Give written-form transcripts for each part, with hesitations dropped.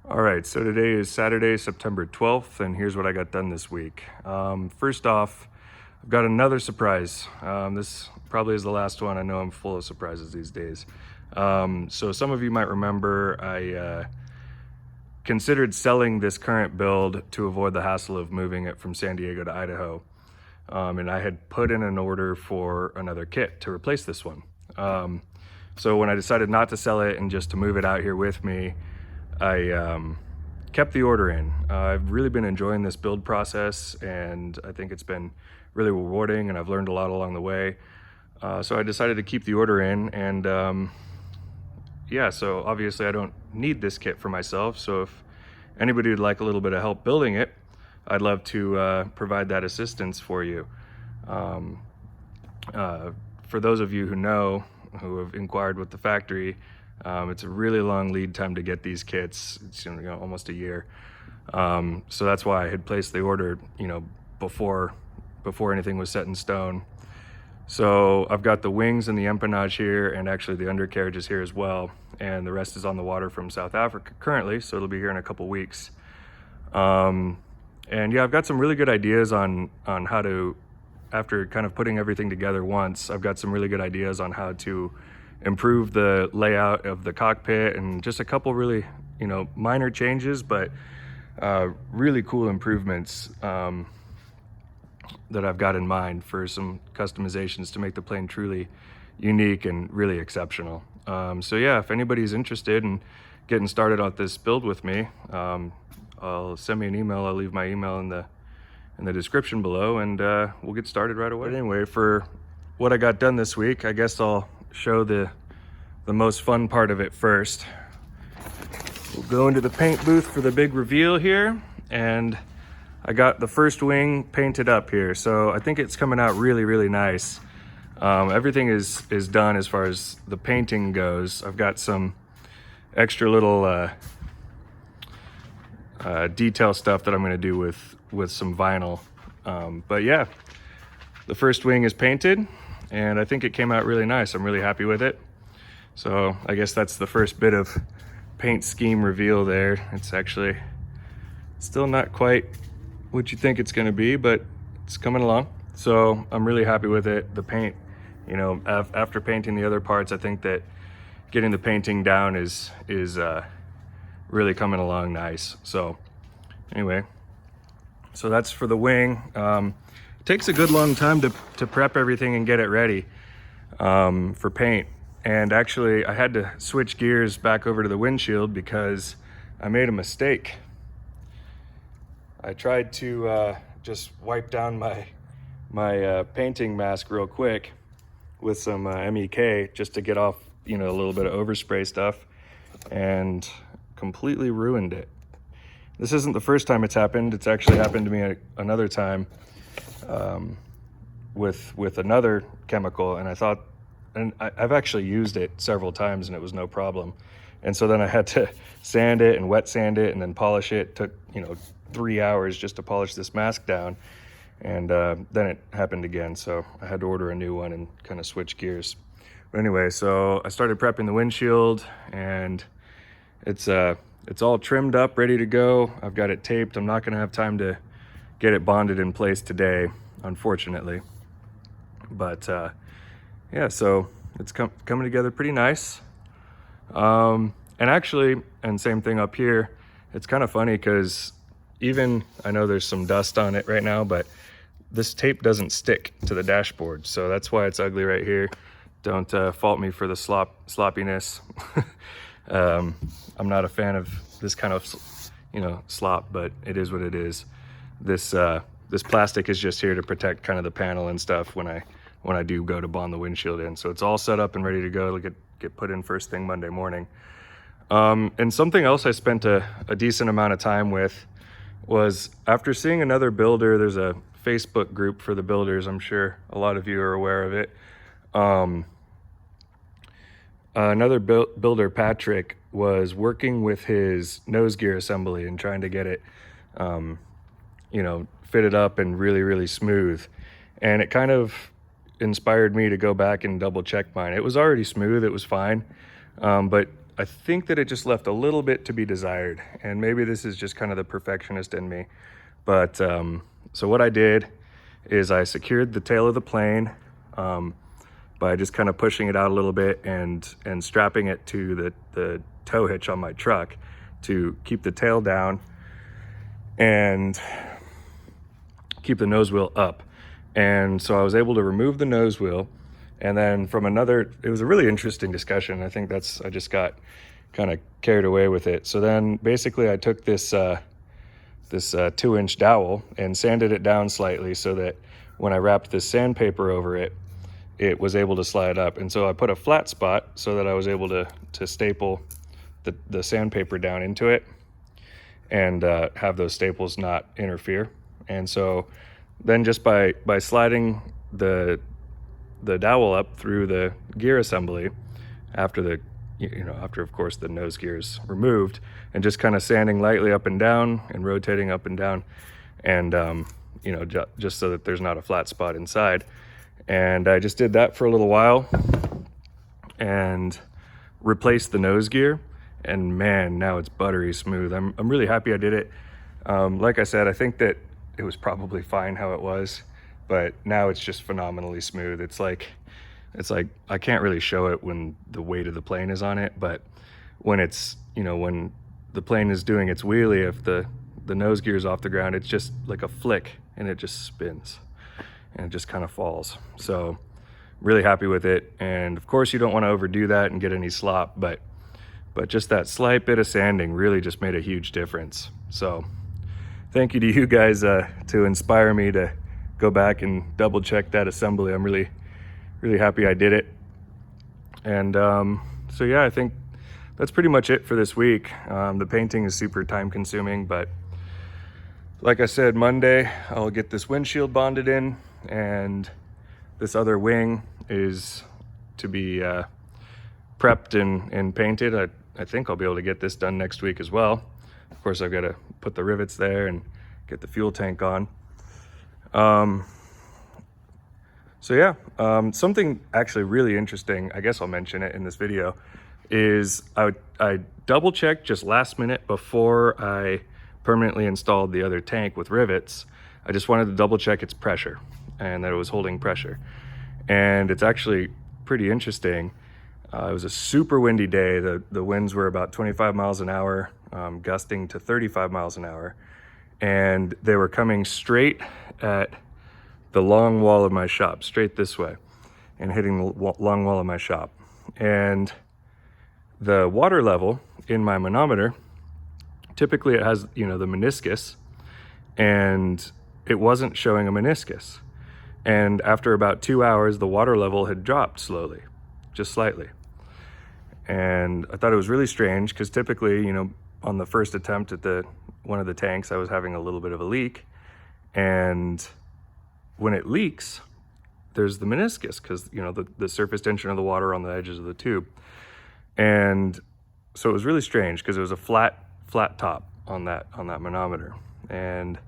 All right, so today is Saturday, September 12th, and here's what I got done this week. First off, I've got another surprise. This probably is the last one. I know I'm full of surprises these days. So some of you might remember I considered selling this current build to avoid the hassle of moving it from San Diego to Idaho. And I had put in an order for another kit to replace this one. So when I decided not to sell it and just to move it out here with me, I kept the order in. I've really been enjoying this build process, and I think it's been really rewarding, and I've learned a lot along the way. So I decided to keep the order in, and yeah, so obviously I don't need this kit for myself. So if anybody would like a little bit of help building it, I'd love to provide that assistance for you. For those of you who have inquired with the factory, it's a really long lead time to get these kits. It's almost a year. So that's why I had placed the order, before anything was set in stone. So I've got the wings and the empennage here, and actually the undercarriage is here as well. And the rest is on the water from South Africa currently, so it'll be here in a couple weeks. And yeah, I've got some really good ideas on how to, after kind of putting everything together once, I've got some really good ideas on how to improve the layout of the cockpit, and just a couple really, minor changes, but really cool improvements that I've got in mind for some customizations to make the plane truly unique and really exceptional. So yeah, if anybody's interested in getting started on this build with me, I'll send me an email. I'll leave my email in the description below, and we'll get started right away. But anyway, for what I got done this week, I guess I'll show the most fun part of it first. We'll go into the paint booth for the big reveal here, and I got the first wing painted up here, so I think it's coming out really, really nice. Everything is done as far as the painting goes. I've got some extra little detail stuff that I'm going to do with some vinyl. But yeah, the first wing is painted, and I think it came out really nice. I'm really happy with it. So I guess that's the first bit of paint scheme reveal there. It's actually still not quite what you think it's going to be, but it's coming along. So I'm really happy with it. The paint, after painting the other parts, I think that getting the painting down is really coming along nice. So anyway, so that's for the wing. It takes a good long time to prep everything and get it ready for paint. And actually I had to switch gears back over to the windshield because I made a mistake. I tried to just wipe down my painting mask real quick with some MEK just to get off, a little bit of overspray stuff, and completely ruined it. This isn't the first time it's happened. It's actually happened to me another time with another chemical, and I've actually used it several times and it was no problem. And so then I had to sand it and wet sand it and then polish it. It took 3 hours just to polish this mask down, and then it happened again, so I had to order a new one and kind of switch gears. But anyway, so I started prepping the windshield, and it's all trimmed up, ready to go. I've got it taped. I'm not going to have time to get it bonded in place today, unfortunately. But yeah, so it's coming together pretty nice. And actually, and same thing up here, it's kind of funny because I know there's some dust on it right now, but this tape doesn't stick to the dashboard. So that's why it's ugly right here. Don't fault me for the sloppiness. I'm not a fan of this kind of, slop, but it is what it is. This plastic is just here to protect kind of the panel and stuff when I do go to bond the windshield in. So it's all set up and ready to go. It'll get put in first thing Monday morning. And something else I spent a decent amount of time with was, after seeing another builder, there's a Facebook group for the builders. I'm sure a lot of you are aware of it. Another builder, Patrick, was working with his nose gear assembly and trying to get it, fitted up and really, really smooth. And it kind of inspired me to go back and double check mine. It was already smooth, it was fine. But I think that it just left a little bit to be desired, and maybe this is just kind of the perfectionist in me. But so what I did is I secured the tail of the plane by just kind of pushing it out a little bit and strapping it to the tow hitch on my truck to keep the tail down and keep the nose wheel up. And so I was able to remove the nose wheel, and then from another, it was a really interesting discussion. I think I just got kind of carried away with it. So then basically I took this 2-inch dowel and sanded it down slightly so that when I wrapped this sandpaper over it, it was able to slide up. And so I put a flat spot so that I was able to staple the sandpaper down into it and have those staples not interfere. And so then just by sliding the dowel up through the gear assembly after after of course the nose gear is removed, and just kind of sanding lightly up and down and rotating up and down, and just so that there's not a flat spot inside. And I just did that for a little while and replaced the nose gear, and man, now it's buttery smooth. I'm really happy I did it. Like I said, I think that it was probably fine how it was, but now it's just phenomenally smooth. It's like I can't really show it when the weight of the plane is on it, but when it's when the plane is doing its wheelie, if the nose gear is off the ground, it's just like a flick and it just spins and it just kind of falls. So really happy with it. And of course you don't want to overdo that and get any slop, but just that slight bit of sanding really just made a huge difference. So thank you to you guys to inspire me to go back and double check that assembly. I'm really happy I did it. And so yeah, I think that's pretty much it for this week. The painting is super time consuming, but like I said, Monday I'll get this windshield bonded in, and this other wing is to be prepped and painted. I think I'll be able to get this done next week as well. Of course, I've got to put the rivets there and get the fuel tank on. So yeah, something actually really interesting, I guess I'll mention it in this video, is I double checked just last minute before I permanently installed the other tank with rivets. I just wanted to double check its pressure and that it was holding pressure. And it's actually pretty interesting. It was a super windy day. The winds were about 25 miles an hour, gusting to 35 miles an hour. And they were coming straight at the long wall of my shop, straight this way, and hitting the long wall of my shop. And the water level in my manometer, typically it has, the meniscus, and it wasn't showing a meniscus. And after about 2 hours, the water level had dropped slowly, just slightly. And I thought it was really strange because typically, on the first attempt at one of the tanks, I was having a little bit of a leak. And when it leaks, there's the meniscus because, the surface tension of the water on the edges of the tube. And so it was really strange because it was a flat top on that manometer. And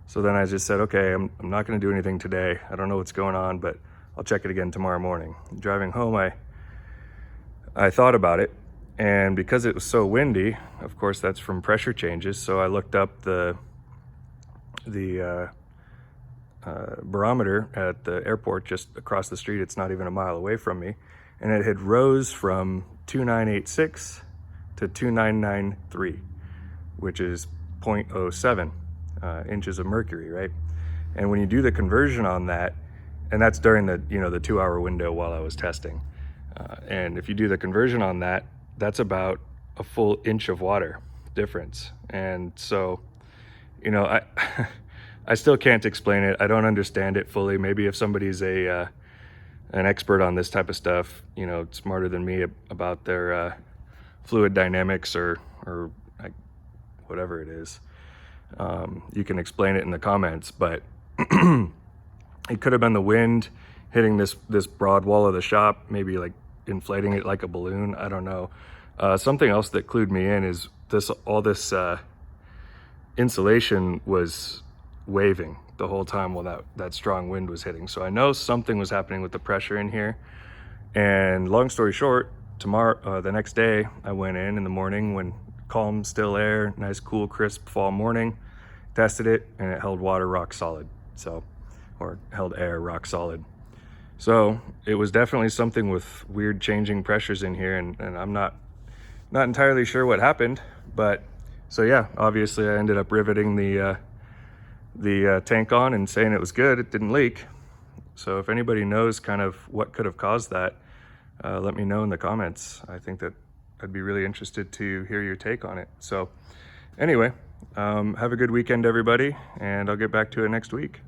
so then I just said, okay, I'm not going to do anything today. I don't know what's going on, but I'll check it again tomorrow morning. Driving home, I thought about it, and because it was so windy, of course that's from pressure changes, so I looked up the barometer at the airport just across the street. It's not even a mile away from me, and it had rose from 2986 to 2993, which is 0.07 inches of mercury, right? And when you do the conversion on that, and that's during the 2-hour window while I was testing, and if you do the conversion on that, that's about a full inch of water difference. And so, I still can't explain it. I don't understand it fully. Maybe if somebody's an expert on this type of stuff, smarter than me about their fluid dynamics or whatever it is, you can explain it in the comments. But it could have been the wind hitting this broad wall of the shop, maybe like inflating it like a balloon. I don't know. Something else that clued me in is all this insulation was waving the whole time while that strong wind was hitting. So I know something was happening with the pressure in here. And long story short, the next day, I went in the morning when calm, still air, nice, cool, crisp fall morning, tested it, and it held water rock solid. So, or held air rock solid. So it was definitely something with weird changing pressures in here, and I'm not entirely sure what happened, but so yeah, obviously I ended up riveting the tank on and saying it was good, it didn't leak. So if anybody knows kind of what could have caused that, let me know in the comments. I think that I'd be really interested to hear your take on it. So anyway, have a good weekend, everybody, and I'll get back to it next week.